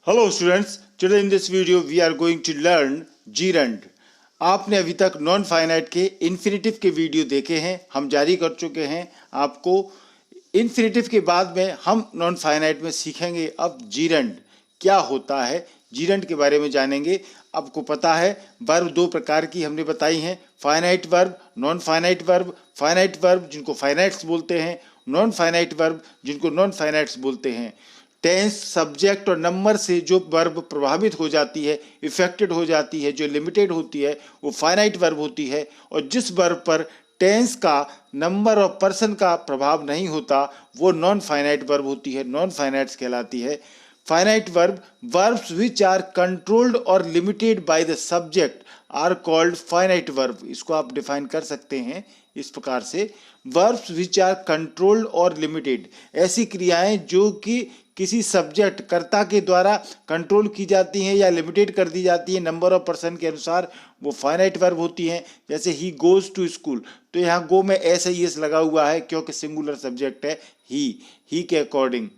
Hello students, today in this video we are going to learn gerund. आपने अभी तक non finite के infinitive के वीडियो देखे हैं, हम जारी कर चुके हैं आपको। इन्फिनेटिव के बाद में हम नॉन फाइनाइट में सीखेंगे अब gerund क्या होता है, gerund के बारे में जानेंगे। आपको पता है वर्ब दो प्रकार की हमने बताई हैं, finite verb, non finite verb. Finite verb जिनको फाइनाइट्स बोलते हैं, नॉन फाइनाइट वर्ब जिनको नॉन फाइनाइट्स बोलते हैं। टेंस, सब्जेक्ट और नंबर से जो वर्ब प्रभावित हो जाती है, इफेक्टेड हो जाती है, जो लिमिटेड होती है, वो फाइनाइट वर्ब होती है। और जिस वर्ब पर टेंस का, नंबर और पर्सन का प्रभाव नहीं होता, वो नॉन फाइनाइट वर्ब होती है, नॉन फाइनाइट्स कहलाती है। Finite verb, verbs which are controlled और limited by the subject are called finite verb. इसको आप डिफाइन कर सकते हैं इस प्रकार से, वर्ब्स विच आर कंट्रोल्ड और लिमिटेड, ऐसी क्रियाएं जो कि किसी सब्जेक्ट, कर्ता के द्वारा कंट्रोल की जाती हैं या लिमिटेड कर दी जाती हैं नंबर ऑफ पर्सन के अनुसार, वो फाइनाइट वर्ब होती हैं। जैसे ही गोज टू स्कूल, तो यहाँ गो में एस आई एस लगा हुआ है क्योंकि सिंगुलर सब्जेक्ट है ही के अकॉर्डिंग।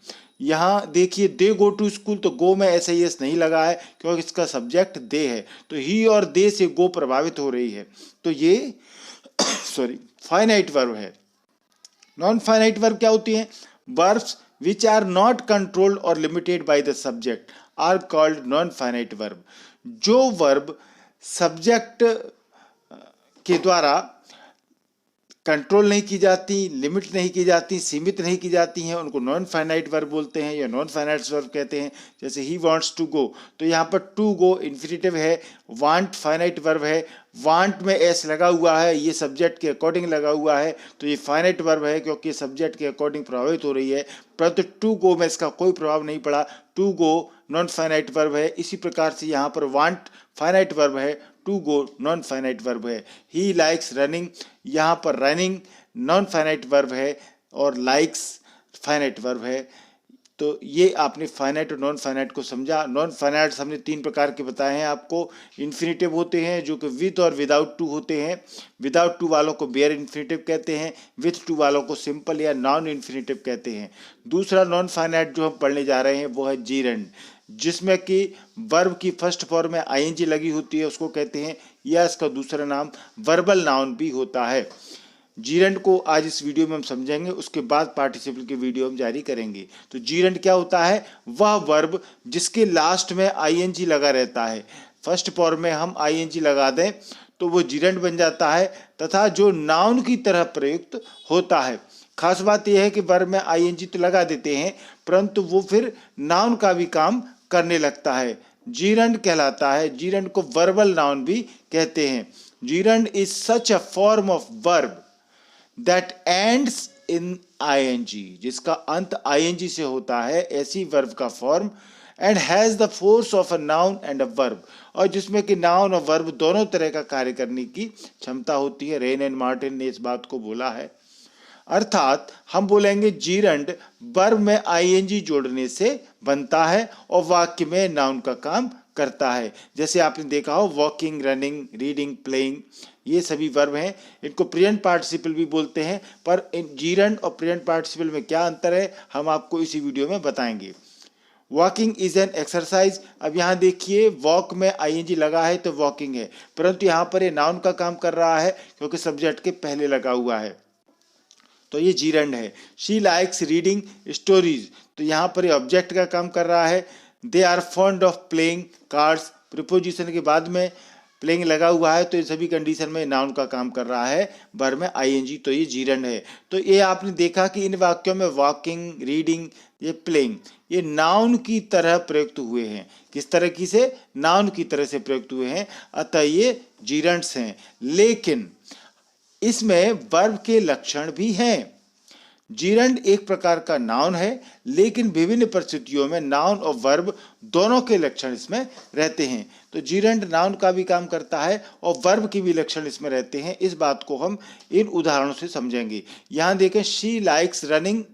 यहाँ देखिए दे गो टू स्कूल, तो गो में एस आई एस नहीं लगा है क्योंकि इसका सब्जेक्ट दे है, तो ही और दे से गो प्रभावित हो रही है, तो ये फाइनाइट वर्ब है। नॉन फाइनाइट वर्ब क्या होती है? Verbs which are not controlled or limited by the subject are called non-finite verb। जो वर्ब सब्जेक्ट के द्वारा कंट्रोल नहीं की जाती, लिमिट नहीं की जाती, सीमित नहीं की जाती हैं, उनको नॉन फाइनाइट वर्ब बोलते हैं या नॉन फाइनाइट वर्ब कहते हैं। जैसे ही वांट्स टू गो, तो यहाँ पर टू गो इन्फिनेटिव है, वांट फाइनाइट वर्ब है, वांट में एस लगा हुआ है, ये सब्जेक्ट के अकॉर्डिंग लगा हुआ है, तो ये फाइनाइट वर्ब है क्योंकि सब्जेक्ट के अकॉर्डिंग प्रभावित हो रही है। परंतु टू गो में इसका कोई प्रभाव नहीं पड़ा, to go non finite verb है। इसी प्रकार से यहाँ पर वांट फाइनाइट वर्ब है, to go non finite verb है। ही लाइक्स रनिंग, यहाँ पर रनिंग नॉन फाइनाइट वर्ब है और लाइक्स फाइनाइट वर्ब है। तो ये आपने फाइनाइट और नॉन फाइनाइट को समझा। नॉन फाइनाइट हमने तीन प्रकार के बताए हैं आपको। इन्फिनेटिव होते हैं जो कि विद और विदाउट टू होते हैं, विदाउट टू वालों को बेयर इन्फिनेटिव कहते हैं, विथ टू वालों को सिंपल या नॉन इन्फिनेटिव कहते हैं। दूसरा नॉन फाइनाइट जो हम पढ़ने जा रहे हैं वो है gerund, जिसमें कि वर्ब की फर्स्ट फॉर्म में आईएनजी लगी होती है, उसको कहते हैं, या इसका दूसरा नाम वर्बल नाउन भी होता है। gerund को आज इस वीडियो में हम समझेंगे, उसके बाद पार्टिसिपल की वीडियो हम जारी करेंगे। तो gerund क्या होता है? वह वर्ब जिसके लास्ट में आईएनजी लगा रहता है। फर्स्ट फॉर्म में हम आईएनजी लगा दें तो वो gerund बन जाता है, तथा जो नाउन की तरह प्रयुक्त होता है। खास बात यह है कि वर्ब में आईएनजी तो लगा देते हैं, परंतु वो फिर नाउन का भी काम करने लगता है, gerund कहलाता है। gerund को वर्बल नाउन भी कहते हैं। gerund is such a form of verb that ends in ING, जिसका अंत आईएनजी से होता है, ऐसी वर्ब का form, and has the force of a noun and a verb, और जिसमें कि नाउन और वर्ब दोनों तरह का कार्य करने की क्षमता होती है। रेन एंड मार्टिन ने इस बात को बोला है। अर्थात हम बोलेंगे gerund वर्ब में आईएनजी जोड़ने से बनता है और वाक्य में नाउन का काम करता है। जैसे आपने देखा हो वॉकिंग, रनिंग, रीडिंग, प्लेइंग, ये सभी वर्ब हैं। इनको प्रेजेंट पार्टिसिपल भी बोलते हैं, पर इन gerund और प्रेजेंट पार्टिसिपल में क्या अंतर है हम आपको इसी वीडियो में बताएंगे। वॉकिंग इज एन एक्सरसाइज, अब यहाँ देखिए वॉक में आईएनजी लगा है तो वॉकिंग है, परंतु यहाँ पर ये नाउन का काम कर रहा है क्योंकि सब्जेक्ट के पहले लगा हुआ है, तो ये gerund है। शी लाइक्स रीडिंग स्टोरीज, तो यहाँ पर ये ऑब्जेक्ट का काम कर रहा है। They are fond of playing cards, preposition के बाद में प्लेइंग लगा हुआ है, तो ये सभी कंडीशन में नाउन का काम कर रहा है, वर्ब में आईएनजी, तो ये gerund है। तो ये आपने देखा कि इन वाक्यों में वॉकिंग, रीडिंग, ये प्लेइंग, ये नाउन की तरह प्रयुक्त हुए हैं। किस तरह की से? नाउन की तरह से प्रयुक्त हुए हैं, अतः ये gerunds हैं। लेकिन इसमें वर्ब के लक्षण भी हैं। gerund एक प्रकार का नाउन है, लेकिन विभिन्न परिस्थितियों में नाउन और वर्ब दोनों के लक्षण इसमें रहते हैं। तो gerund नाउन का भी काम करता है और वर्ब के भी लक्षण इसमें रहते हैं। इस बात को हम इन उदाहरणों से समझेंगे। यहाँ देखें, she likes running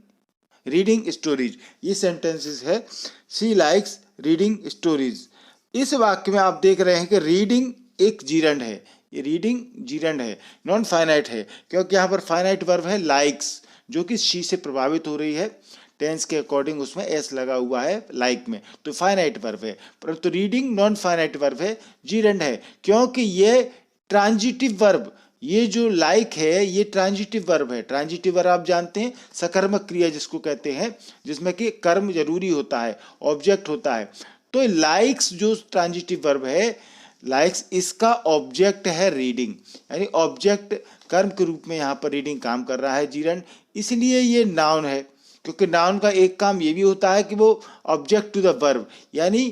reading stories, ये सेंटेंसेस है, शी लाइक्स रीडिंग स्टोरीज। इस वाक्य में आप देख रहे हैं कि रीडिंग एक gerund है, ये रीडिंग gerund है, नॉन फाइनाइट है, क्योंकि यहाँ पर फाइनाइट वर्ब है लाइक्स, जो कि शी से प्रभावित हो रही है। टेंस के अकॉर्डिंग उसमें एस लगा हुआ है लाइक में, तो फाइनाइट वर्ब है। परंतु रीडिंग नॉन फाइनाइट वर्ब है, जीरंड है, क्योंकि ये ट्रांजिटिव वर्ब, ये जो लाइक है ये ट्रांजिटिव वर्ब है। ट्रांजिटिव वर्ब आप जानते हैं सकर्मक क्रिया जिसको कहते हैं, जिसमें कि कर्म जरूरी होता है, ऑब्जेक्ट होता है। तो लाइक्स जो ट्रांजिटिव वर्ब है, लाइक्स इसका ऑब्जेक्ट है रीडिंग, यानी ऑब्जेक्ट कर्म के रूप में यहाँ पर रीडिंग काम कर रहा है जीरंड, इसलिए ये नाउन है। क्योंकि नाउन का एक काम ये भी होता है कि वो ऑब्जेक्ट टू द वर्ब, यानी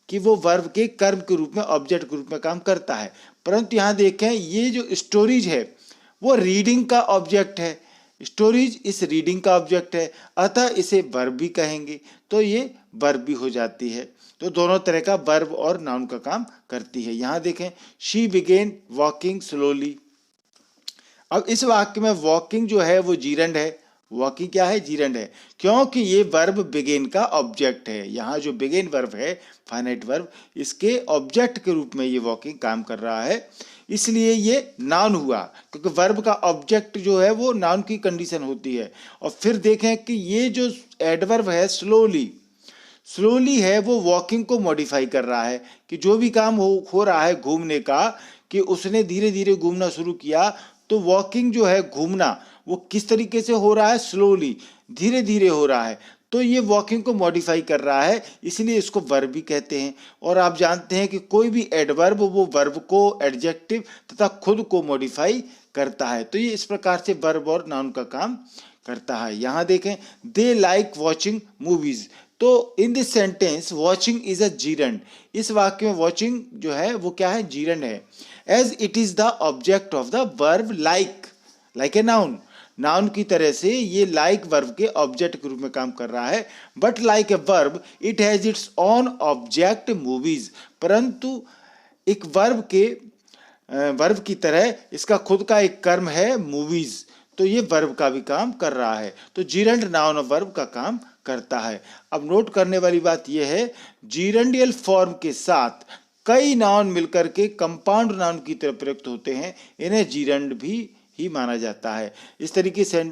कि वो वर्ब के कर्म के रूप में, ऑब्जेक्ट के रूप में काम करता है। परंतु यहाँ देखें ये जो स्टोरीज है वो रीडिंग का ऑब्जेक्ट है, स्टोरीज इस रीडिंग का ऑब्जेक्ट है, अतः इसे वर्ब भी कहेंगे, तो ये वर्ब भी हो जाती है। तो दोनों तरह का वर्ब और नाउन का काम करती है। यहाँ देखें शी बिगेन वॉकिंग स्लोली। अब इस वाक्य में वॉकिंग जो है वो जीरंड है, वॉकिंग क्या है, जीरंड है, क्योंकि ये वर्ब बिगेन का ऑब्जेक्ट है। यहाँ जो बिगेन वर्ब है फाइनाइट वर्ब, इसके ऑब्जेक्ट के रूप में ये वॉकिंग काम कर रहा है, इसलिए ये नाउन हुआ, क्योंकि वर्ब का ऑब्जेक्ट जो है वो नाउन की कंडीशन होती है। और फिर देखें कि ये जो एडवर्ब है स्लोली, स्लोली है वो वॉकिंग को मॉडिफाई कर रहा है, कि जो भी काम हो रहा है घूमने का, कि उसने धीरे धीरे घूमना शुरू किया, तो वॉकिंग जो है घूमना वो किस तरीके से हो रहा है, स्लोली, धीरे धीरे हो रहा है, तो ये वॉकिंग को मॉडिफाई कर रहा है, इसलिए इसको वर्ब भी कहते हैं। और आप जानते हैं कि कोई भी एडवर्ब वो वर्ब को, एडजेक्टिव तथा खुद को मॉडिफाई करता है, तो ये इस प्रकार से वर्ब और नाउन का काम करता है। यहाँ देखें दे लाइक वॉचिंग मूवीज, तो in this sentence watching is a gerund, इस वाक्य में वॉचिंग जो है वो क्या है, जीरंड है, as it is the object of the verb like, like a noun, noun की तरह से ये लाइक वर्ब के ऑब्जेक्ट के रूप में काम कर रहा है। But like a verb it has its own object movies, परंतु एक वर्ब के वर्ब की तरह इसका खुद का एक कर्म है मूवीज, तो ये वर्ब का भी काम कर रहा है, तो जीरंड नाउन और वर्ब का काम करता है। अब नोट करने वाली बात यह है, जीरंडियल फॉर्म के साथ कई नाउन मिलकर के कंपाउंड नाउन की तरह प्रयुक्त होते हैं, इन्हें जीरंड भी ही माना जाता है। इस तरीके से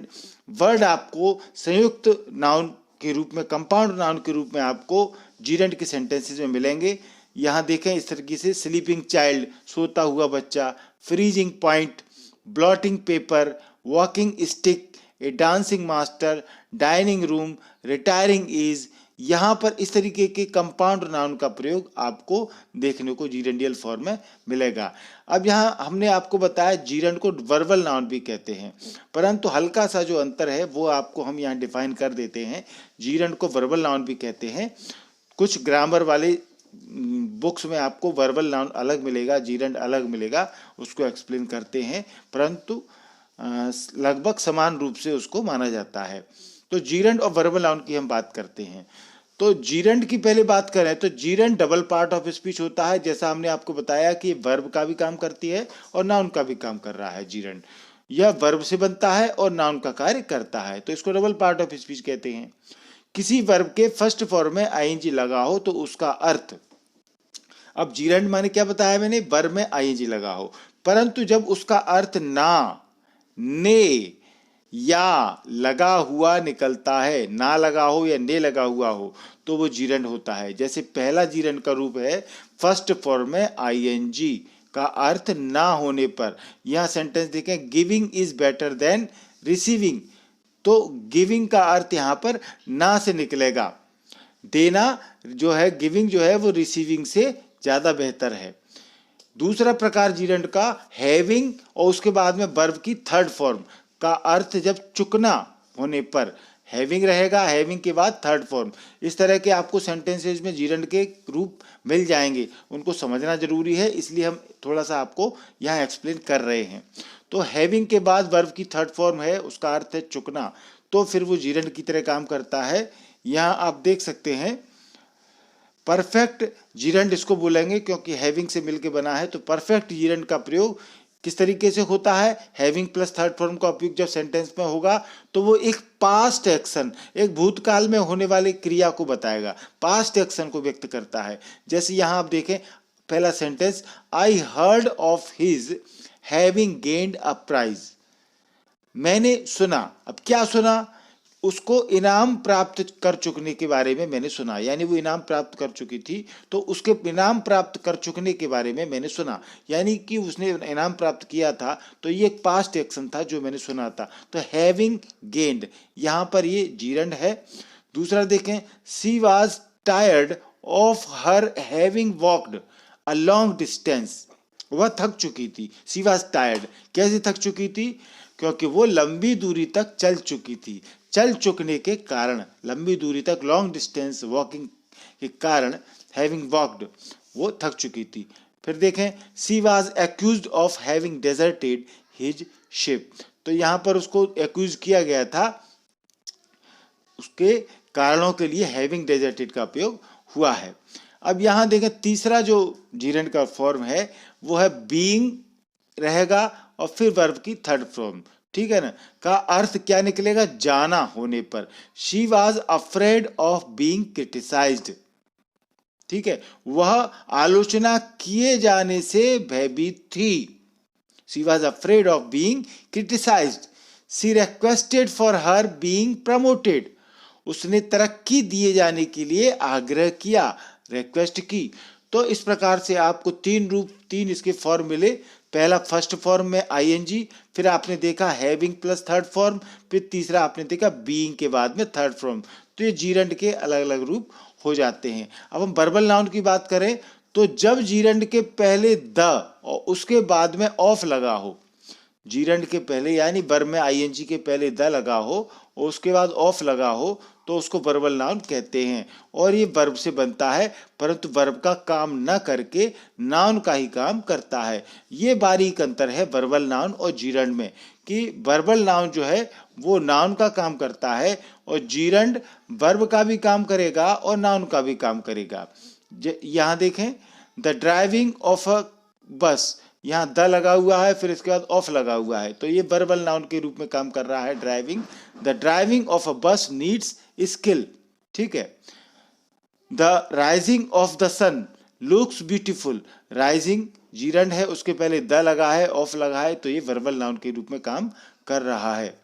वर्ड आपको संयुक्त नाउन के रूप में, कंपाउंड नाउन के रूप में आपको जीरंड के सेंटेंसेस में मिलेंगे। यहाँ देखें इस तरीके से स्लीपिंग चाइल्ड, सोता हुआ बच्चा, freezing point, blotting paper, walking stick, A dancing master, dining room, retiring is, यहाँ पर इस तरीके के कंपाउंड नाउन का प्रयोग आपको देखने को जीरंडियल फॉर्म में मिलेगा। अब यहाँ हमने आपको बताया जीरंड को वर्बल नाउन भी कहते हैं, परंतु हल्का सा जो अंतर है वो आपको हम यहाँ डिफाइन कर देते हैं। जीरंड को वर्बल नाउन भी कहते हैं, कुछ ग्रामर वाले बुक्स में आपको वर्बल नाउन अलग मिलेगा, जीरंड अलग मिलेगा, उसको एक्सप्लेन करते हैं, परंतु लगभग समान रूप से उसको माना जाता है। तो जीरंड और वर्बल नाउन की हम बात करते हैं। तो जीरंड की पहले बात करें तो gerund double part of speech होता है, जैसा हमने आपको बताया कि वर्ब का भी काम करती है और नाउन का भी काम कर रहा है जीरंड, यह वर्ब से बनता है और नाउन का कार्य करता है, तो इसको डबल पार्ट ऑफ स्पीच कहते हैं। किसी वर्ब के फर्स्ट फॉर्म में आईएनजी लगा हो तो उसका अर्थ, अब जीरंड माने क्या बताया मैंने, वर्ब में आईएनजी लगा हो, परंतु जब उसका अर्थ ना, ने या लगा हुआ निकलता है, ना लगा हो या ने लगा हुआ हो, तो वो जीरंड होता है। जैसे पहला जीरंड का रूप है फर्स्ट फॉर्म में आईएनजी का अर्थ ना होने पर, यह सेंटेंस देखें giving is better than receiving, तो गिविंग का अर्थ यहाँ पर ना से निकलेगा, देना जो है, गिविंग जो है वो रिसीविंग से ज्यादा बेहतर है। दूसरा प्रकार जीरंड का हैविंग और उसके बाद में वर्ब की थर्ड फॉर्म का अर्थ जब चुकना होने पर हैविंग रहेगा, हैविंग के बाद थर्ड फॉर्म, इस तरह के आपको सेंटेंसेज में जीरंड के रूप मिल जाएंगे, उनको समझना जरूरी है, इसलिए हम थोड़ा सा आपको यहाँ एक्सप्लेन कर रहे हैं। तो हैविंग के बाद वर्ब की थर्ड फॉर्म है, उसका अर्थ है चुकना, तो फिर वो जीरंड की तरह काम करता है। यहाँ आप देख सकते हैं परफेक्ट जीरंड इसको बोलेंगे क्योंकि हैविंग से मिलके बना है, तो परफेक्ट जीरंड का प्रयोग किस तरीके से होता है, हैविंग प्लस थर्ड फॉर्म का उपयोग जब सेंटेंस में होगा तो वो एक पास्ट एक्शन, एक भूतकाल में होने वाली क्रिया को बताएगा, पास्ट एक्शन को व्यक्त करता है। जैसे यहाँ आप देखें पहला sentence, I heard of his having gained a prize, मैंने सुना, अब क्या सुना, उसको इनाम प्राप्त कर चुकने के बारे में मैंने सुना, यानी वो इनाम प्राप्त कर चुकी थी तो उसके इनाम प्राप्त कर चुकने के बारे में मैंने सुना, यानी कि उसने इनाम प्राप्त किया था, तो ये एक पास्ट एक्शन था जो मैंने सुना था। तो हैविंग गेन्ड यहाँ पर ये जीरंड है। दूसरा देखें, she was tired of her having walked a long distance, वह थक चुकी थी। सी वाज टायर्ड, कैसे थक चुकी थी? क्योंकि वो लंबी दूरी तक चल चुकी थी। चल चुकने के कारण, लंबी दूरी तक लॉन्ग डिस्टेंस वॉकिंग के कारण, हैविंग वॉक्ड, वो थक चुकी थी। फिर देखें, she was accused of having deserted his ship, तो यहाँ पर उसको एक्यूज किया गया था, उसके कारणों के लिए हैविंग डेजर्टेड का उपयोग हुआ है। अब यहाँ देखें, तीसरा जो जीरेंड का फॉर्म है वो है बीइंग रहेगा और फिर वर्ब की थर्ड फॉर्म, ठीक है ना, का अर्थ क्या निकलेगा? जाना होने पर। She was afraid of being criticised, ठीक है, वह आलोचना किए जाने से भयभीत थी। She was afraid of being criticised. She requested for her being promoted, उसने तरक्की दिए जाने के लिए आग्रह किया, रिक्वेस्ट की। तो इस प्रकार से आपको तीन इसके फॉर्म मिले। पहला फर्स्ट फॉर्म में आईएनजी, फिर आपने देखा हैविंग प्लस थर्ड फॉर्म, फिर तीसरा आपने देखा बीइंग के बाद में थर्ड फॉर्म। तो ये जीरंड के अलग अलग रूप हो जाते हैं। अब हम वर्बल नाउन की बात करें तो जब जीरंड के पहले द और उसके बाद में ऑफ लगा हो, जीरंड के पहले यानी वर्ब में आईएनजी के पहले द लगा हो और उसके बाद ऑफ लगा हो, तो उसको वर्बल नाउन कहते हैं। और ये वर्ब से बनता है, परंतु वर्ब का काम न करके नाउन का ही काम करता है। ये बारीक अंतर है वर्बल नाउन और जीरंड में, कि वर्बल नाउन जो है वो नाउन का काम करता है और जीरंड वर्ब का भी काम करेगा और नाउन का भी काम करेगा। यहाँ देखें, द ड्राइविंग ऑफ अ बस, यहाँ द लगा हुआ है, फिर इसके बाद ऑफ लगा हुआ है, तो ये वर्बल नाउन के रूप में काम कर रहा है driving. The driving of a bus needs skill, ठीक है। The rising of the sun looks beautiful, rising gerund है, उसके पहले द लगा है, ऑफ लगा है, तो ये वर्बल नाउन के रूप में काम कर रहा है।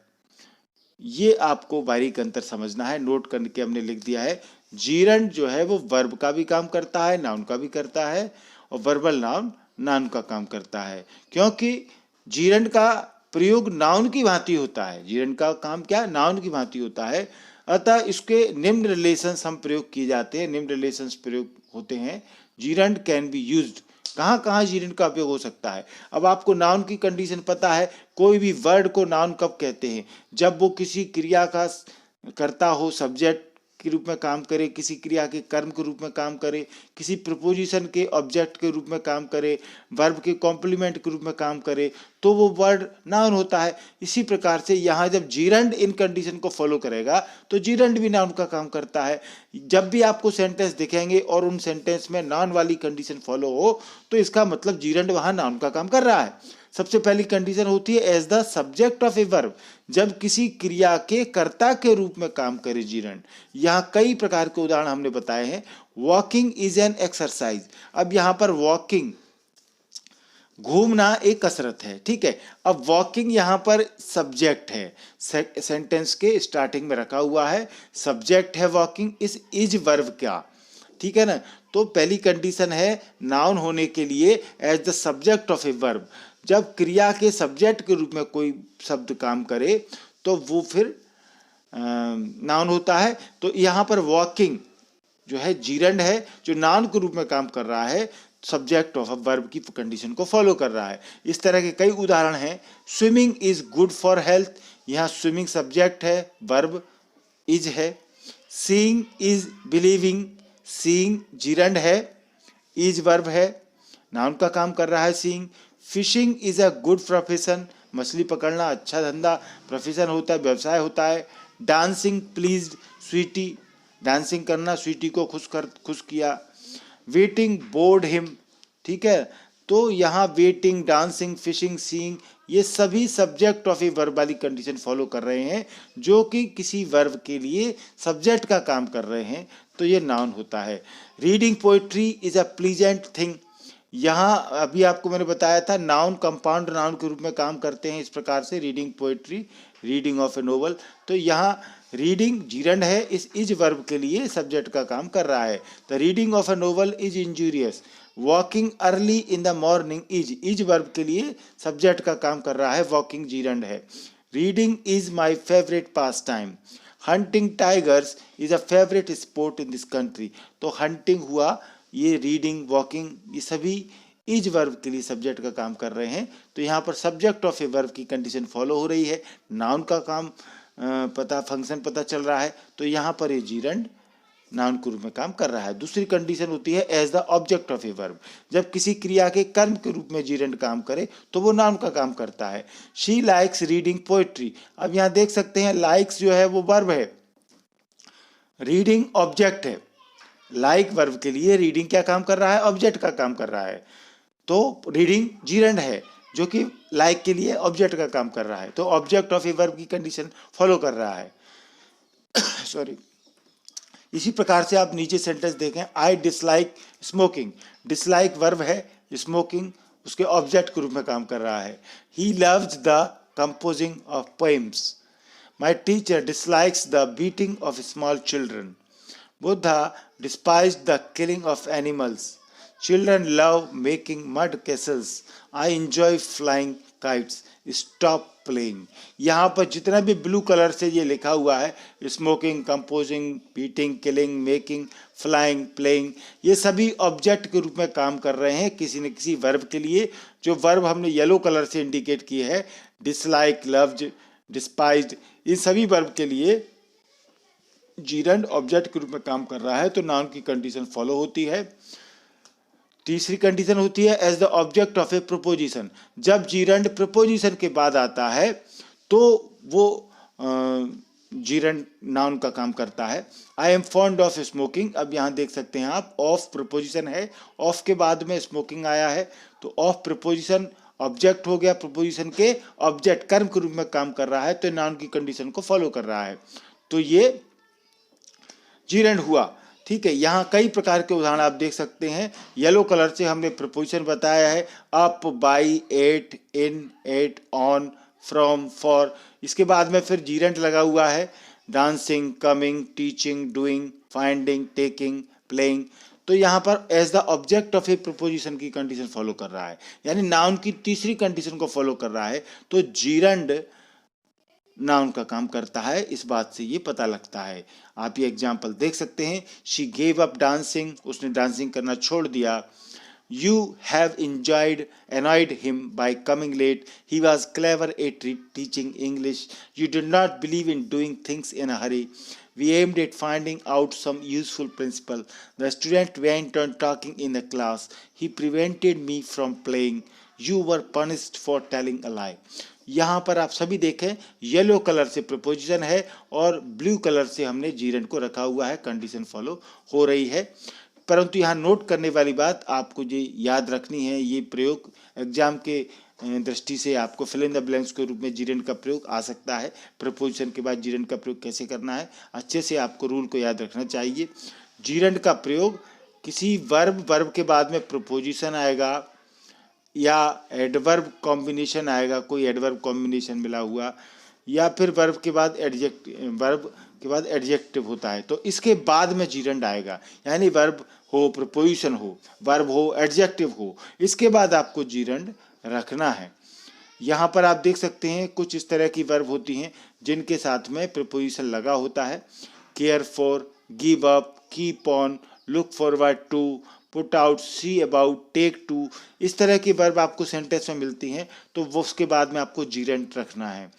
ये आपको बारीक अंतर समझना है, नोट करके हमने लिख दिया है। जीरंड जो है वो वर्ब का भी काम करता है, नाउन का भी करता है, और वर्बल नाउन नाउन का काम करता है, क्योंकि जीरंड का प्रयोग नाउन की भांति होता है। जीरंड का काम क्या? नाउन की भांति होता है। अतः इसके निम्न रिलेशंस हम प्रयोग किए जाते हैं, निम्न रिलेशंस प्रयोग होते हैं। जीरंड कैन बी यूज्ड, कहाँ कहाँ जीरंड का उपयोग हो सकता है। अब आपको नाउन की कंडीशन पता है, कोई भी वर्ड को नाउन कब कहते हैं? जब वो किसी क्रिया का कर्ता हो, सब्जेक्ट के रूप में काम करे, किसी क्रिया के कर्म के रूप में काम करे, किसी प्रपोजिशन के ऑब्जेक्ट के रूप में काम करे, वर्ब के कॉम्प्लीमेंट के रूप में काम करे, तो वो वर्ड नाउन होता है। इसी प्रकार से यहाँ जब जीरंड इन कंडीशन को फॉलो करेगा तो जीरंड भी नाउन का काम करता है। जब भी आपको सेंटेंस दिखेंगे और उन सेंटेंस में नाउन वाली कंडीशन फॉलो हो तो इसका मतलब जीरंड वहाँ नाउन का काम कर रहा है। सबसे पहली कंडीशन होती है as the subject of a verb, जब किसी क्रिया के कर्ता के रूप में काम करे जीरंड। यहाँ कई प्रकार के उदाहरण हमने बताए हैं। वॉकिंग इज एन एक्सरसाइज, अब यहाँ पर वॉकिंग घूमना एक कसरत है, ठीक है। अब वॉकिंग यहाँ पर सब्जेक्ट है, सेंटेंस के स्टार्टिंग में रखा हुआ है, सब्जेक्ट है वॉकिंग, इज वर्ब क्या, ठीक है ना। तो पहली कंडीशन है नाउन होने के लिए as the subject of a verb, जब क्रिया के सब्जेक्ट के रूप में कोई शब्द काम करे तो वो फिर नाउन होता है। तो यहाँ पर वॉकिंग जो है जीरंड है, जो नाउन के रूप में काम कर रहा है, सब्जेक्ट ऑफ अ वर्ब की कंडीशन को फॉलो कर रहा है। इस तरह के कई उदाहरण हैं। Swimming is good for health, यहाँ स्विमिंग सब्जेक्ट है, वर्ब इज है। Seeing is believing, seeing gerund है, इज वर्ब है, नाउन का काम कर रहा है seeing. Fishing is a good profession, मछली पकड़ना अच्छा धंधा, प्रोफेशन होता है, व्यवसाय होता है। डांसिंग प्लीज्ड स्वीटी, डांसिंग करना स्वीटी को खुश किया। वेटिंग बोर्ड हिम, ठीक है। तो यहाँ वेटिंग, डांसिंग, फिशिंग, सीइंग ये सभी सब्जेक्ट ऑफ ए वर्ब वाली कंडीशन फॉलो कर रहे हैं, जो कि किसी वर्ब के लिए सब्जेक्ट का काम कर रहे हैं, तो ये नाउन होता है। Reading poetry is a pleasant thing, यहाँ अभी आपको मैंने बताया था नाउन कंपाउंड नाउन के रूप में काम करते हैं इस प्रकार से, reading poetry, reading of A novel. तो यहाँ रीडिंग जीरंड है, इस इज वर्ब के लिए सब्जेक्ट का काम कर रहा है। The reading of A novel is injurious, walking early in the morning is verb के लिए सब्जेक्ट का काम कर रहा है, वॉकिंग जीरंड है। Reading is my favourite pass time, hunting tigers is a favourite sport in this country. तो hunting हुआ, ये रीडिंग, वॉकिंग, ये सभी इज वर्ब के लिए सब्जेक्ट का काम कर रहे हैं। तो यहाँ पर सब्जेक्ट ऑफ ए वर्ब की कंडीशन फॉलो हो रही है, नाउन का काम फंक्शन पता चल रहा है, तो यहाँ पर ये जीरंड नाउन के रूप में काम कर रहा है। दूसरी कंडीशन होती है as the object of a verb, जब किसी क्रिया के कर्म के रूप में जीरंड काम करे तो वो नाउन का काम करता है। शी लाइक्स रीडिंग पोएट्री, अब यहाँ देख सकते हैं लाइक्स जो है वो वर्ब है, रीडिंग ऑब्जेक्ट है। लाइक वर्ब के लिए रीडिंग क्या काम कर रहा है, ऑब्जेक्ट का काम कर रहा है। तो रीडिंग जीरंड है जो कि लाइक के लिए ऑब्जेक्ट का काम कर रहा है, तो ऑब्जेक्ट ऑफ ए वर्ब की कंडीशन फॉलो कर रहा है। सॉरी। इसी प्रकार से आप नीचे सेंटेंस देखें, I dislike smoking, dislike verb है, स्मोकिंग उसके ऑब्जेक्ट के रूप में काम कर रहा है। He loves the composing of poems, my teacher dislikes the beating of small children, Buddha despised the killing of animals, children love making mud castles, I enjoy flying kites, stop playing। यहाँ पर जितना भी ब्लू कलर से ये लिखा हुआ है, smoking, composing, beating, killing, making, flying, playing, ये सभी ऑब्जेक्ट के रूप में काम कर रहे हैं किसी न किसी वर्ब के लिए। जो वर्ब हमने येलो कलर से इंडिकेट की है, डिसलाइक, लव्ड, डिस्पाइज्ड, इन सभी वर्ब के लिए जीरंड ऑब्जेक्ट के रूप में काम कर रहा है, तो नाउन की कंडीशन फॉलो होती है। तीसरी कंडीशन होती है as the object of a preposition, जब जीरंड प्रोपोजिशन के बाद आता है तो वो जीरंड नाउन का काम करता है। I am fond of smoking, अब यहाँ देख सकते हैं आप, ऑफ प्रोपोजिशन है, ऑफ के बाद में स्मोकिंग आया है, तो ऑफ प्रोपोजिशन ऑब्जेक्ट हो गया, प्रोपोजिशन के ऑब्जेक्ट कर्म के रूप में काम कर रहा है, तो नाउन की कंडीशन को फॉलो कर रहा है, तो ये जीरंड हुआ। ठीक है, यहाँ कई प्रकार के उदाहरण आप देख सकते हैं। येलो कलर से हमने प्रपोजिशन बताया है, up, by, at, in, at, on, from, for. इसके बाद में फिर जीरंड लगा हुआ है, dancing, coming, teaching, doing, finding, taking, playing. तो यहाँ पर as the object of a preposition की कंडीशन फॉलो कर रहा है, यानी नाउन की तीसरी कंडीशन को फॉलो कर रहा है, तो जीरंड नाउन का काम करता है, इस बात से ये पता लगता है। आप ये एग्जाम्पल देख सकते हैं, शी गेव अप डांसिंग, उसने डांसिंग करना छोड़ दिया। You have annoyed him by coming late, he was clever at teaching English, you did not believe in doing things in a hurry, we aimed at finding out some useful principle, the student went on talking in the class, he prevented me from playing, you were punished for telling a lie। यहाँ पर आप सभी देखें, yellow colour से preposition है और blue colour से हमने जीरंड को रखा हुआ है, कंडीशन फॉलो हो रही है। परंतु यहाँ नोट करने वाली बात आपको ये याद रखनी है, ये प्रयोग एग्जाम के दृष्टि से आपको फिल इन द ब्लैंक्स के रूप में जीरंड का प्रयोग आ सकता है। प्रपोजिशन के बाद जीरंड का प्रयोग कैसे करना है, अच्छे से आपको रूल को याद रखना चाहिए। जीरंड का प्रयोग किसी वर्ब के बाद में प्रपोजिशन आएगा या एडवर्ब कॉम्बिनेशन आएगा, कोई एडवर्ब कॉम्बिनेशन मिला हुआ, या फिर वर्ब के बाद एडजेक्टिव होता है, तो इसके बाद में जीरंड आएगा। यानी वर्ब हो, प्रपोजिशन हो, वर्ब हो, एडजेक्टिव हो, इसके बाद आपको जीरंड रखना है। यहाँ पर आप देख सकते हैं कुछ इस तरह की वर्ब होती हैं जिनके साथ में प्रपोजिशन लगा होता है, care for, give up, keep on, look forward to, put out, see about, take to, इस तरह की वर्ब आपको सेंटेंस में मिलती हैं, तो वो उसके बाद में आपको जीरंड रखना है।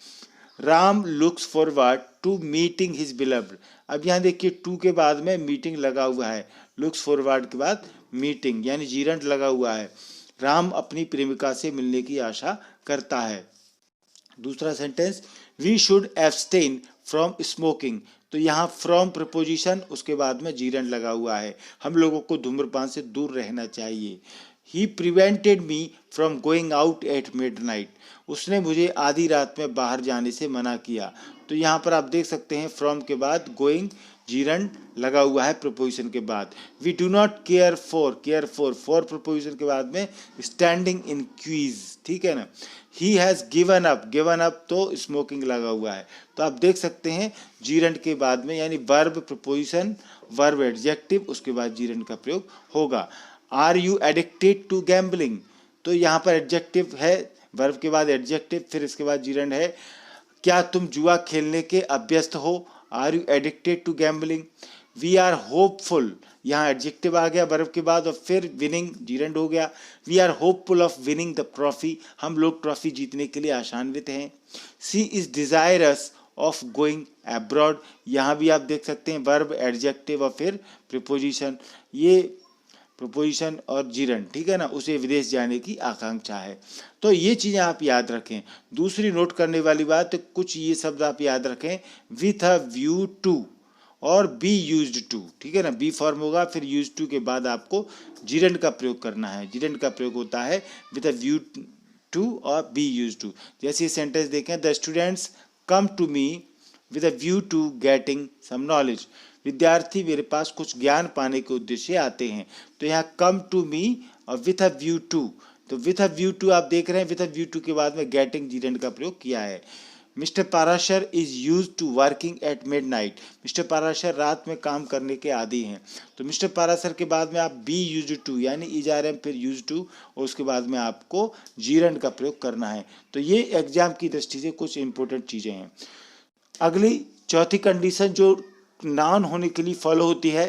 Ram looks forward to meeting his beloved, अब यहाँ देखिए टू के बाद में मीटिंग लगा हुआ है, लुक्स फॉरवर्ड के बाद मीटिंग यानी जीरंड लगा हुआ है। राम अपनी प्रेमिका से मिलने की आशा करता है। दूसरा sentence, we should abstain from smoking, तो यहाँ फ्रॉम प्रपोजिशन, उसके बाद में जीरंड लगा हुआ है, हम लोगों को धूम्रपान से दूर रहना चाहिए। He prevented me from going out at midnight, उसने मुझे आधी रात में बाहर जाने से मना किया। तो यहाँ पर आप देख सकते हैं फ्रॉम के बाद गोइंग जीरंड लगा हुआ है प्रपोजिशन के बाद। We do not care for preposition के बाद में स्टैंडिंग इन क्वीज, ठीक है ना। ही हैज़ गिवन अप तो स्मोकिंग लगा हुआ है। तो आप देख सकते हैं जीरंड के बाद में यानी वर्ब प्रपोजिशन वर्ब एडजेक्टिव उसके बाद जीरंड का प्रयोग होगा। Are you addicted to gambling, तो यहाँ पर एडजेक्टिव है, वर्ब के बाद एडजेक्टिव फिर इसके बाद जीरंड है। क्या तुम जुआ खेलने के अभ्यस्त हो, are you addicted to gambling. We are hopeful, यहाँ एडजेक्टिव आ गया वर्ब के बाद और फिर विनिंग जीरंड हो गया। We are hopeful of winning the trophy, हम लोग ट्रॉफी जीतने के लिए आशान्वित हैं। She is desirous of going abroad, यहाँ भी आप देख सकते हैं वर्ब एडजेक्टिव और फिर प्रीपोजिशन, ये प्रपोजिशन और जीरंड, ठीक है ना, उसे विदेश जाने की आकांक्षा है। तो ये चीज़ें आप याद रखें। दूसरी नोट करने वाली बात, कुछ ये शब्द आप याद रखें, विथ अ व्यू टू और बी यूज्ड टू, ठीक है ना, बी फॉर्म होगा फिर यूज टू के बाद आपको जीरंड का प्रयोग करना है। जीरंड का प्रयोग होता है विथ अ व्यू टू और बी यूज्ड टू। जैसे सेंटेंस देखें, the students come to me with a view to getting some knowledge, विद्यार्थी मेरे पास कुछ ज्ञान पाने के उद्देश्य से आते हैं। तो यहाँ कम टू मी और विथ अ व्यू टू, तो विथ अ व्यू टू आप देख रहे हैं, विथ अ व्यू टू के बाद में गेटिंग जीरंड का प्रयोग किया है। Mister Parashar is use to working at midnight, mister Parashar रात में काम करने के आदी हैं। तो मिस्टर पाराशर के बाद में आप बी यूज टू यानी इज आर एम फिर यूज टू और उसके बाद में आपको जीरंड का प्रयोग करना है। तो ये एग्जाम की दृष्टि से कुछ इंपॉर्टेंट चीज़ें हैं। अगली चौथी कंडीशन जो नाउन होने के लिए फॉलो होती है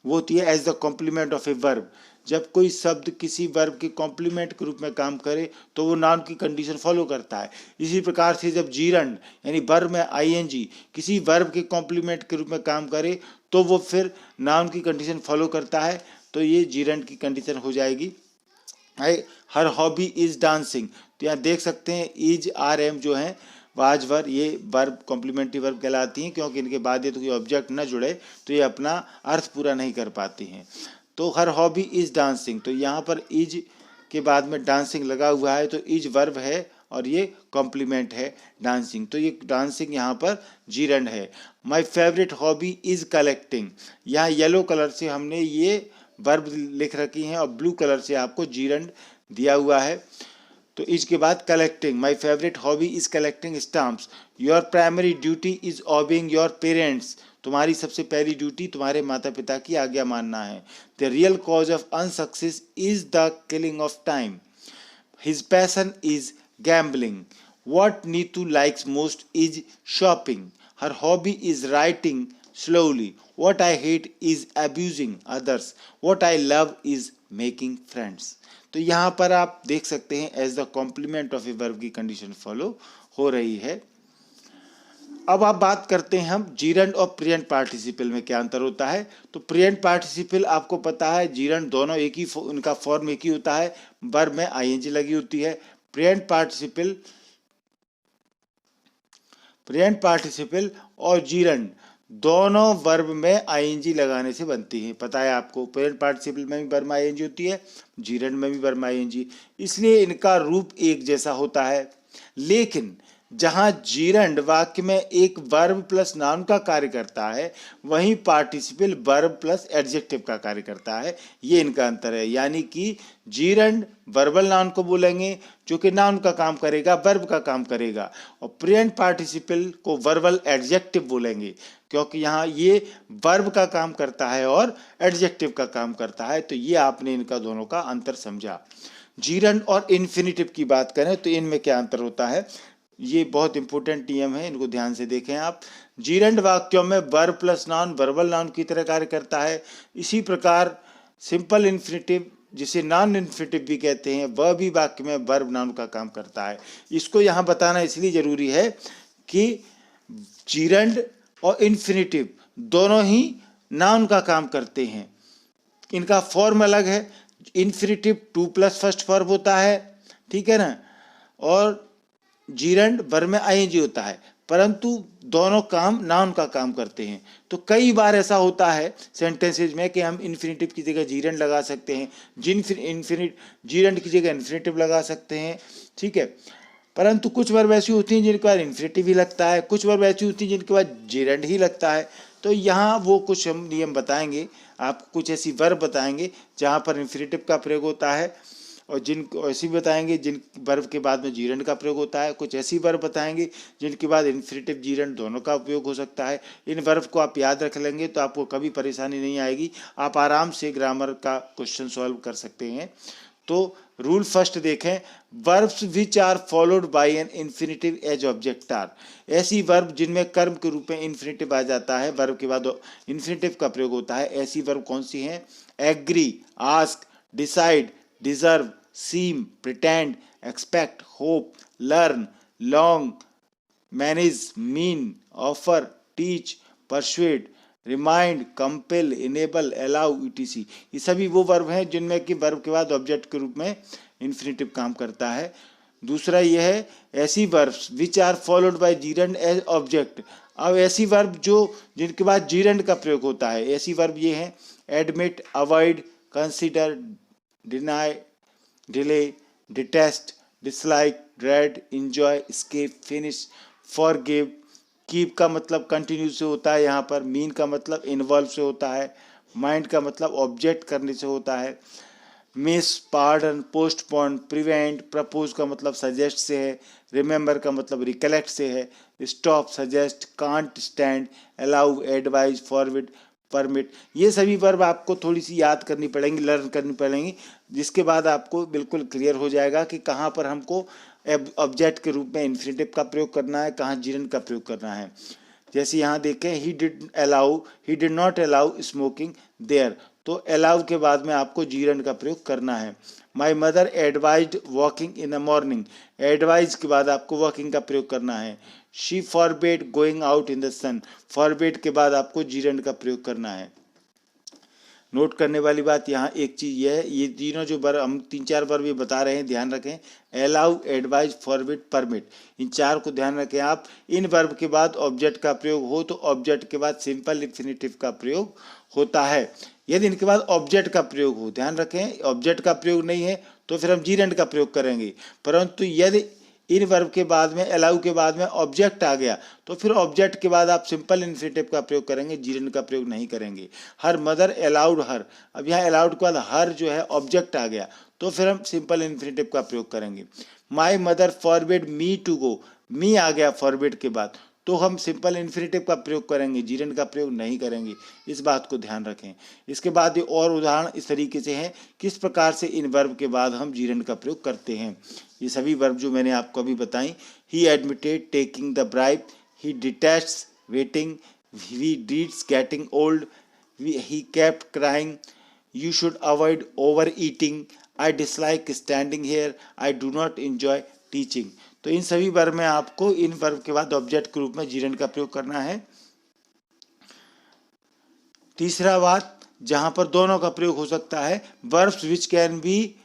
वो होती है as the complement of a verb. जब कोई शब्द किसी वर्ब के कॉम्प्लीमेंट के रूप में काम करे तो वो नाउन की कंडीशन फॉलो करता है। इसी प्रकार से जब जीरंड यानी वर्ब में आईएनजी किसी वर्ब के कॉम्प्लीमेंट के रूप में काम करे तो वो फिर नाउन की कंडीशन फॉलो करता है। तो ये जीरंड की कंडीशन हो जाएगी। हर हॉबी इज डांसिंग, तो यहाँ देख सकते हैं इज आर एम जो है वाजवर ये वर्ब कॉम्प्लीमेंट्री वर्ब कहलाती हैं, क्योंकि इनके बाद ये तो कोई ऑब्जेक्ट न जुड़े तो ये अपना अर्थ पूरा नहीं कर पाती हैं। तो हर हॉबी इज डांसिंग, तो यहाँ पर इज के बाद में डांसिंग लगा हुआ है तो इज वर्ब है और ये कॉम्प्लीमेंट है डांसिंग, तो ये डांसिंग यहाँ पर जीरंड है। My favourite hobby is collecting, यहाँ येलो कलर से हमने ये वर्ब लिख रखी हैं और ब्लू कलर से आपको जीरंड दिया हुआ है। तो इसके बाद collecting, my favourite hobby is collecting stamps. Your primary duty is obeying your parents, तुम्हारी सबसे पहली ड्यूटी तुम्हारे माता पिता की आज्ञा मानना है। The real cause of unsuccess is the killing of time. His passion is gambling. What Neetu likes most is shopping. Her hobby is writing slowly. What I hate is abusing others. What I love is making friends. तो यहाँ पर आप देख सकते हैं as the complement of a verb की condition follow हो रही है। अब आप बात करते हैं हम जीरंड और प्रेजेंट पार्टिसिपल में क्या अंतर होता है। तो प्रेजेंट पार्टिसिपल आपको पता है जीरंड दोनों एक ही, उनका फॉर्म एक ही होता है, वर्ब में आईएनजी लगी होती है। प्रेजेंट पार्टिसिपल और जीरंड दोनों वर्ब में आईएनजी लगाने से बनती हैं, पता है आपको। प्रेजेंट पार्टिसिपल में भी वर्ब में आईएनजी होती है, जीरंड में भी वर्ब में आईएनजी, इसलिए इनका रूप एक जैसा होता है। लेकिन जहां जीरंड वाक्य में एक वर्ब प्लस नाउन का कार्य करता है वहीं पार्टिसिपल वर्ब प्लस एडजेक्टिव का कार्य करता है, ये इनका अंतर है। यानी कि जीरंड वर्बल नाउन को बोलेंगे जो कि नाउन का काम करेगा, वर्ब का काम करेगा, और प्रेजेंट पार्टिसिपल को वर्बल एडजेक्टिव बोलेंगे क्योंकि यहाँ ये वर्ब का काम करता है और एडजेक्टिव का काम करता है। तो ये आपने इनका दोनों का अंतर समझा। जीरंड और इन्फिनिटिव की बात करें तो इनमें क्या अंतर होता है, ये बहुत इंपॉर्टेंट नियम है, इनको ध्यान से देखें आप। जीरंड वाक्यों में verb plus noun verbal noun की तरह कार्य करता है। इसी प्रकार सिंपल इन्फिनिटिव जिसे नॉन इन्फिनिटिव भी कहते हैं वह भी वाक्य में वर्ब नाउन का काम करता है। इसको यहाँ बताना इसलिए जरूरी है कि जीरंड और इन्फिनिटिव दोनों ही नाउन का काम करते हैं, इनका फॉर्म अलग है। Infinitive two plus first form होता है, ठीक है ना, और जीरंड वर्ब में आईएनजी होता है। परंतु दोनों काम नाउन का काम करते हैं। तो कई बार ऐसा होता है सेंटेंसेज में कि हम इन्फिनेटिव की जगह जीरेंड लगा सकते हैं, जीरेंड की जगह इन्फिनेटिव लगा सकते हैं, ठीक है। परंतु कुछ वर्ब ऐसी होती हैं जिनके बाद इन्फिनेटिव ही लगता है, कुछ वर्ब ऐसी होती हैं जिनके बाद जीरेंड ही लगता है। तो यहाँ वो कुछ हम नियम बताएंगे, आपको कुछ ऐसी वर्ब बताएंगे जहाँ पर इन्फिनेटिव का प्रयोग होता है, और जिनको ऐसी बताएंगे जिन वर्ब के बाद में जीरेंड का प्रयोग होता है। कुछ ऐसी वर्ब बताएंगे जिनके बाद इन्फिनेटिव जीरेंड दोनों का उपयोग हो सकता है। इन वर्ब को आप याद रख लेंगे तो आपको कभी परेशानी नहीं आएगी, आप आराम से ग्रामर का क्वेश्चन सॉल्व कर सकते हैं। तो रूल फर्स्ट देखें, verbs which are followed by an infinitive as object are. ऐसी वर्ब जिनमें कर्म के रूप में इन्फिनेटिव आ जाता है, वर्ब के बाद इन्फिनेटिव का प्रयोग होता है, ऐसी वर्ब कौन सी हैं? Agree, ask, decide, deserve, seem, pretend, expect, hope, learn, long, manage, mean, offer, teach, persuade, remind, compel, enable, allow, ETC. ये सभी वो वर्ब हैं जिनमें कि वर्ब के बाद ऑब्जेक्ट के रूप में इन्फिनेटिव काम करता है। दूसरा यह है, ऐसी verbs which are followed by gerund as object. अब ऐसी वर्ब जो जिनके बाद जीरेंड का प्रयोग होता है, ऐसी वर्ब ये हैं, admit, avoid, consider, deny, delay, detest, dislike, dread, enjoy, escape, finish, forgive. Keep का मतलब कंटिन्यू से होता है, यहाँ पर मीन का मतलब इन्वॉल्व से होता है, माइंड का मतलब ऑब्जेक्ट करने से होता है, miss, pardon, postpone, prevent, propose का मतलब सजेस्ट से है, रिमेंबर का मतलब रिकलेक्ट से है, stop, suggest, can't, stand, allow, advise, forward, permit. ये सभी वर्ब आपको थोड़ी सी याद करनी पड़ेंगी, लर्न करनी पड़ेंगी, जिसके बाद आपको बिल्कुल क्लियर हो जाएगा कि कहाँ पर हमको ऑब्जेक्ट के रूप में इन्फिनेटिव का प्रयोग करना है, कहाँ जीरेंड का प्रयोग करना है। जैसे यहाँ देखें, he did not allow smoking there, तो अलाउ के बाद में आपको जीरेंड का प्रयोग करना है। My mother advised walking in the morning, advise के बाद आपको वॉकिंग का प्रयोग करना है। She forbade going out in the sun, forbade के बाद आपको जीरेंड का प्रयोग करना है। नोट करने वाली बात यहाँ एक चीज़ यह है, ये तीनों जो वर्ब हम 3-4 वर्ब ये बता रहे हैं, ध्यान रखें, अलाउ, एडवाइज, फॉरबिड, परमिट, इन चार को ध्यान रखें आप। इन वर्ब के बाद ऑब्जेक्ट का प्रयोग हो तो ऑब्जेक्ट के बाद सिंपल इन्फिनेटिव का प्रयोग होता है। यदि इनके बाद ऑब्जेक्ट का प्रयोग हो, ध्यान रखें, ऑब्जेक्ट का प्रयोग नहीं है तो फिर हम जीरेंड का प्रयोग करेंगे। परंतु यदि इन वर्ब के बाद में, अलाउ के बाद में ऑब्जेक्ट आ गया तो फिर ऑब्जेक्ट के बाद आप सिंपल इन्फिनेटिव का प्रयोग करेंगे, जीरेंड का प्रयोग नहीं करेंगे। हर मदर अलाउड हर, अब यहाँ अलाउड के बाद हर जो है ऑब्जेक्ट आ गया तो फिर हम सिंपल इन्फिनेटिव का प्रयोग करेंगे। My mother forbid me to go, me आ गया फॉरबिड के बाद तो हम सिंपल इन्फिनेटिव का प्रयोग करेंगे, जीरेंड का प्रयोग नहीं करेंगे, इस बात को ध्यान रखें। इसके बाद ये और उदाहरण इस तरीके से हैं किस प्रकार से इन वर्ब के बाद हम जीरेंड का प्रयोग करते हैं। ये सभी वर्ब जो मैंने आपको अभी बताई, he admitted taking the bribe, he detests waiting, he dreads getting old, he kept crying, you should avoid over eating, I dislike standing here, I do not enjoy teaching. तो इन सभी वर्ब में आपको इन वर्ब के बाद object के रूप में जीरेंड का प्रयोग करना है। तीसरा बात जहां पर दोनों का प्रयोग हो सकता है, verbs which can be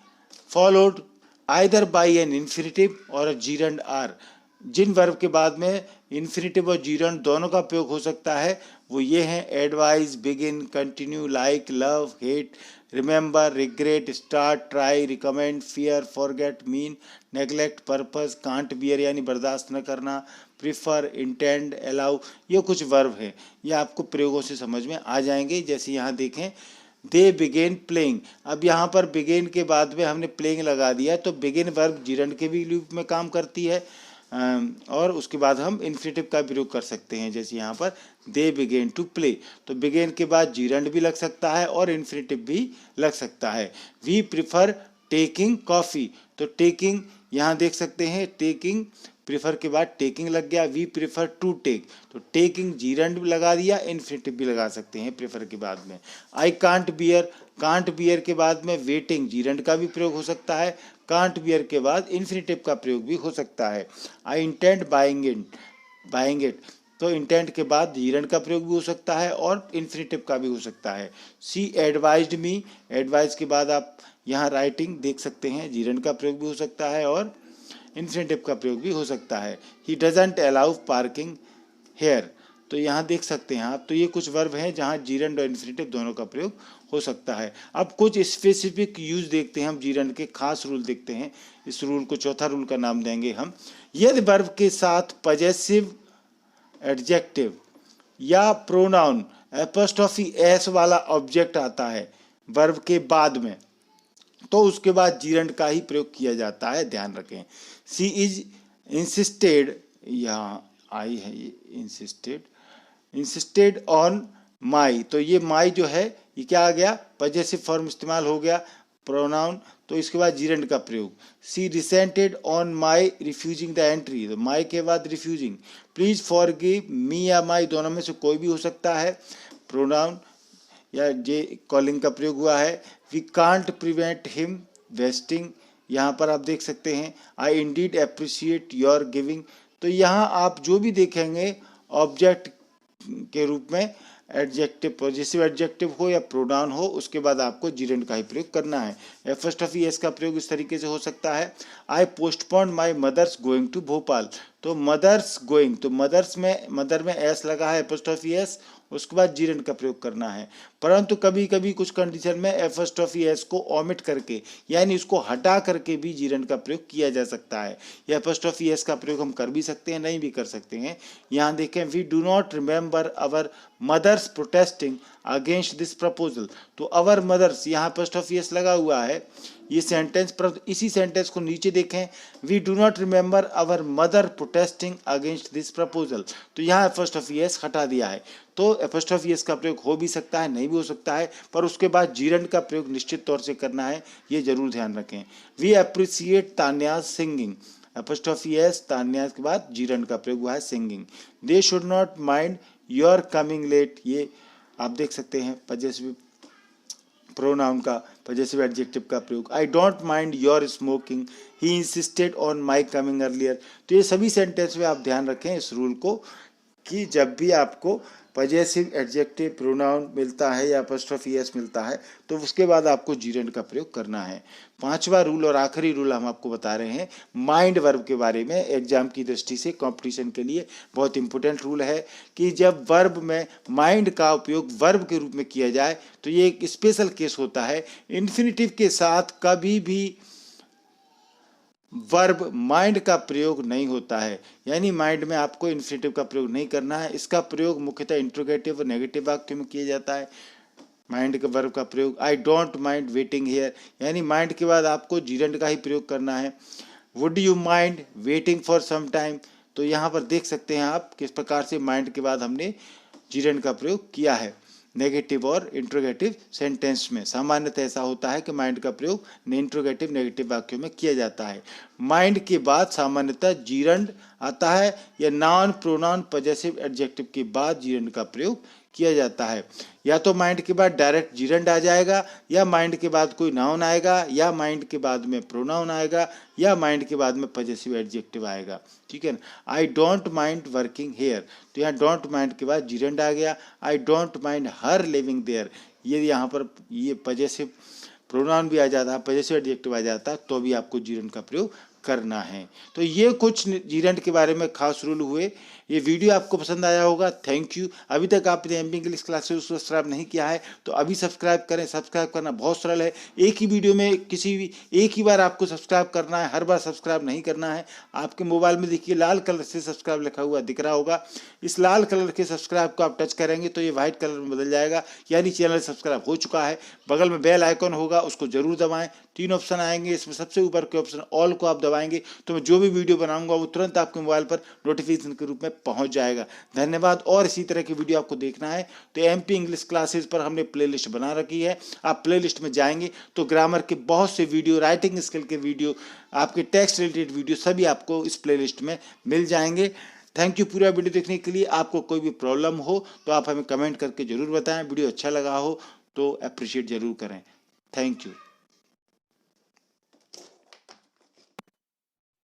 followed either by an infinitive और अ जीरेंड आर। जिन वर्ब के बाद में इन्फिनेटिव और जीरेंड दोनों का प्रयोग हो सकता है वो ये हैं, advise, begin, continue, like, love, hate, remember, regret, start, try, recommend, fear, forget, mean, neglect, purpose, can't beer यानी बर्दाश्त न करना, प्रिफर, इंटेंड, अलाउ। ये कुछ वर्ब है, ये आपको प्रयोगों से समझ में आ जाएंगे। जैसे यहाँ देखें, दे बिगेन प्लेइंग, अब यहाँ पर बिगेन के बाद में हमने प्लेइंग लगा दिया तो बिगेन वर्ब जीरेंड के भी रूप में काम करती है और उसके बाद हम इन्फिनेटिव का प्रयोग कर सकते हैं। जैसे यहाँ पर दे बिगेन टू प्ले, तो बिगेन के बाद जीरेंड भी लग सकता है और इन्फिनेटिव भी लग सकता है। वी प्रिफर टेकिंग कॉफ़ी, तो टेकिंग यहाँ देख सकते हैं, टेकिंग प्रिफर के बाद टेकिंग लग गया। वी प्रिफर टू टेक, तो टेकिंग जीरेंड भी लगा दिया, इन्फिनेटिव भी लगा सकते हैं प्रिफर के बाद में। I can't beer, can't beer के बाद में वेटिंग जीरेंड का भी प्रयोग हो सकता है, कांट बियर के बाद इन्फिनेटिव का प्रयोग भी हो सकता है। आई इंटेंड बाइंग इट, तो इंटेंट के बाद जीरेंड का प्रयोग भी हो सकता है और इन्फिनेटिव का भी हो सकता है। सी एडवाइज्ड मी, एडवाइज के बाद आप यहाँ राइटिंग देख सकते हैं, जीरेंड का प्रयोग भी हो सकता है और इन्फिनेटिव का प्रयोग भी हो सकता है। He doesn't allow parking here, तो यहाँ देख सकते हैं आप। तो ये कुछ वर्ब हैं जहाँ जीरंड और इन्फिनेटिव दोनों का प्रयोग हो सकता है। अब कुछ स्पेसिफिक यूज देखते हैं हम, जीरंड के खास रूल देखते हैं। इस रूल को चौथा रूल का नाम देंगे हम। यदि वर्ब के साथ पजेसिव एडजेक्टिव या प्रोनाउन एपोस्ट्रोफी एस वाला ऑब्जेक्ट आता है वर्ब के बाद में, तो उसके बाद जीरंड का ही प्रयोग किया जाता है, ध्यान रखें। सी इज इंसिस्टेड, यहाँ आई है ये इंसिस्टेड ऑन माई, तो ये माई जो है ये क्या आ गया, पजेसिव फॉर्म इस्तेमाल हो गया, प्रोनाउन, तो इसके बाद जीरंड का प्रयोग। She resented on my refusing the entry, तो माई के बाद रिफ्यूजिंग। प्लीज फॉरगिव मी या माई, दोनों में से कोई भी हो सकता है, प्रोनाउन या जे कॉलिंग का प्रयोग हुआ है। We can't prevent him wasting, यहाँ पर आप देख सकते हैं I indeed appreciate your giving, तो यहाँ आप जो भी देखेंगे ऑब्जेक्ट के रूप में एडजेक्टिव, पॉजिटिव एडजेक्टिव हो या प्रोनाउन हो, उसके बाद आपको जीरंड का ही प्रयोग करना है। एपोस्ट्रोफी एस का प्रयोग इस तरीके से हो सकता है। I postpone my mother's going to Bhopal, तो मदर्स गोइंग, तो मदर्स में मदर में एस लगा है, एपोस्ट्रोफी एस, उसके बाद जीरंड का प्रयोग करना है। परंतु कभी कभी कुछ कंडीशन में एपोस्ट्रोफी एस को ओमिट करके यानी उसको हटा करके भी जीरंड का प्रयोग किया जा सकता है। यह एपोस्ट्रोफी एस का प्रयोग हम कर भी सकते हैं, नहीं भी कर सकते हैं। यहाँ देखें, we do not remember our mother's protesting against this proposal, तो अवर मदर्स यहाँ एपोस्ट्रोफी एस लगा हुआ है ये सेंटेंस पर। इसी सेंटेंस को नीचे देखें, we do not remember our mother protesting against this proposal, तो यहाँ एपोस्ट्रोफी एस हटा दिया है। तो एपोस्ट्रोफी एस का प्रयोग हो भी सकता है, नहीं भी हो सकता है, पर उसके बाद जीरंड का प्रयोग निश्चित तौर से करना है, ये जरूर ध्यान रखें। We appreciate Tanya's singing, apostrophe S Tanya's के बाद जीरंड का प्रयोग हुआ है singing. They should not mind your coming late, ये आप देख सकते हैं पजेसिव प्रोनाउन का, पजेसिव एडजेक्टिव का प्रयोग। I don't mind your smoking, he insisted on my coming earlier, तो ये सभी सेंटेंस में आप ध्यान रखें इस रूल को कि जब भी आपको पजेसिव एडजेक्टिव प्रोनाउन मिलता है या एपोस्ट्रोफी एस मिलता है तो उसके बाद आपको जीरंड का प्रयोग करना है। पांचवा रूल और आखिरी रूल हम आपको बता रहे हैं माइंड वर्ब के बारे में। एग्जाम की दृष्टि से कंपटीशन के लिए बहुत इंपॉर्टेंट रूल है कि जब वर्ब में माइंड का उपयोग वर्ब के रूप में किया जाए तो ये एक स्पेशल केस होता है। इन्फिनिटिव के साथ कभी भी वर्ब माइंड का प्रयोग नहीं होता है, यानी माइंड में आपको इन्फिनिटिव का प्रयोग नहीं करना है। इसका प्रयोग मुख्यतः इंट्रोगेटिव और नेगेटिव वाक्य में किया जाता है। माइंड के वर्ब का प्रयोग, I don't mind waiting here, यानी माइंड के बाद आपको जीरंड का ही प्रयोग करना है। Would you mind waiting for some time, तो यहाँ पर देख सकते हैं आप किस प्रकार से माइंड के बाद हमने जीरंड का प्रयोग किया है। नेगेटिव और इंट्रोगेटिव सेंटेंस में सामान्यतः ऐसा होता है कि माइंड का प्रयोग इंट्रोगेटिव नेगेटिव वाक्यों में किया जाता है। माइंड के बाद सामान्यतः जीरंड आता है या नाउन प्रोनाउन पजेसिव एडजेक्टिव के बाद जीरंड का प्रयोग किया जाता है। या तो माइंड के बाद डायरेक्ट जीरंड आ जाएगा, या माइंड के बाद कोई नाउन आएगा, या माइंड के बाद में प्रोनाउन आएगा, या माइंड के बाद में पजेसिव एडजेक्टिव आएगा, ठीक है ना। I don't mind working here, तो यहाँ डोंट माइंड के बाद जीरंड आ गया। I don't mind her living there, ये यहाँ पर ये पजेसिव प्रोनाउन भी आ जाता है, पजेसिव एडजेक्टिव आ जाता है, तो भी आपको जीरंड का प्रयोग करना है। तो ये कुछ जीरंड के बारे में खास रूल हुए। ये वीडियो आपको पसंद आया होगा, थैंक यू। अभी तक आपने एमपी इंग्लिश क्लासेस को सब्सक्राइब नहीं किया है तो अभी सब्सक्राइब करें। सब्सक्राइब करना बहुत सरल है, एक ही वीडियो में एक ही बार आपको सब्सक्राइब करना है, हर बार सब्सक्राइब नहीं करना है। आपके मोबाइल में देखिए लाल कलर से सब्सक्राइब लिखा हुआ दिख रहा होगा, इस लाल कलर के सब्सक्राइब को आप टच करेंगे तो ये व्हाइट कलर में बदल जाएगा, यानी चैनल सब्सक्राइब हो चुका है। बगल में बेल आइकन होगा, उसको जरूर दबाएं। 3 ऑप्शन आएंगे, इसमें सबसे ऊपर के ऑप्शन ऑल को आप दबाएंगे तो मैं जो भी वीडियो बनाऊंगा वो तुरंत आपके मोबाइल पर नोटिफिकेशन के रूप में पहुंच जाएगा। धन्यवाद। और इसी तरह की वीडियो आपको देखना है तो एमपी इंग्लिश क्लासेस पर हमने प्लेलिस्ट बना रखी है, आप प्लेलिस्ट में जाएंगे तो ग्रामर के बहुत से वीडियो, राइटिंग स्किल के वीडियो, आपके टेक्स्ट रिलेटेड वीडियो सभी आपको इस प्लेलिस्ट में मिल जाएंगे। थैंक यू पूरा वीडियो देखने के लिए। आपको कोई भी प्रॉब्लम हो तो आप हमें कमेंट करके जरूर बताएं। वीडियो अच्छा लगा हो तो अप्रिशिएट जरूर करें। Thank you.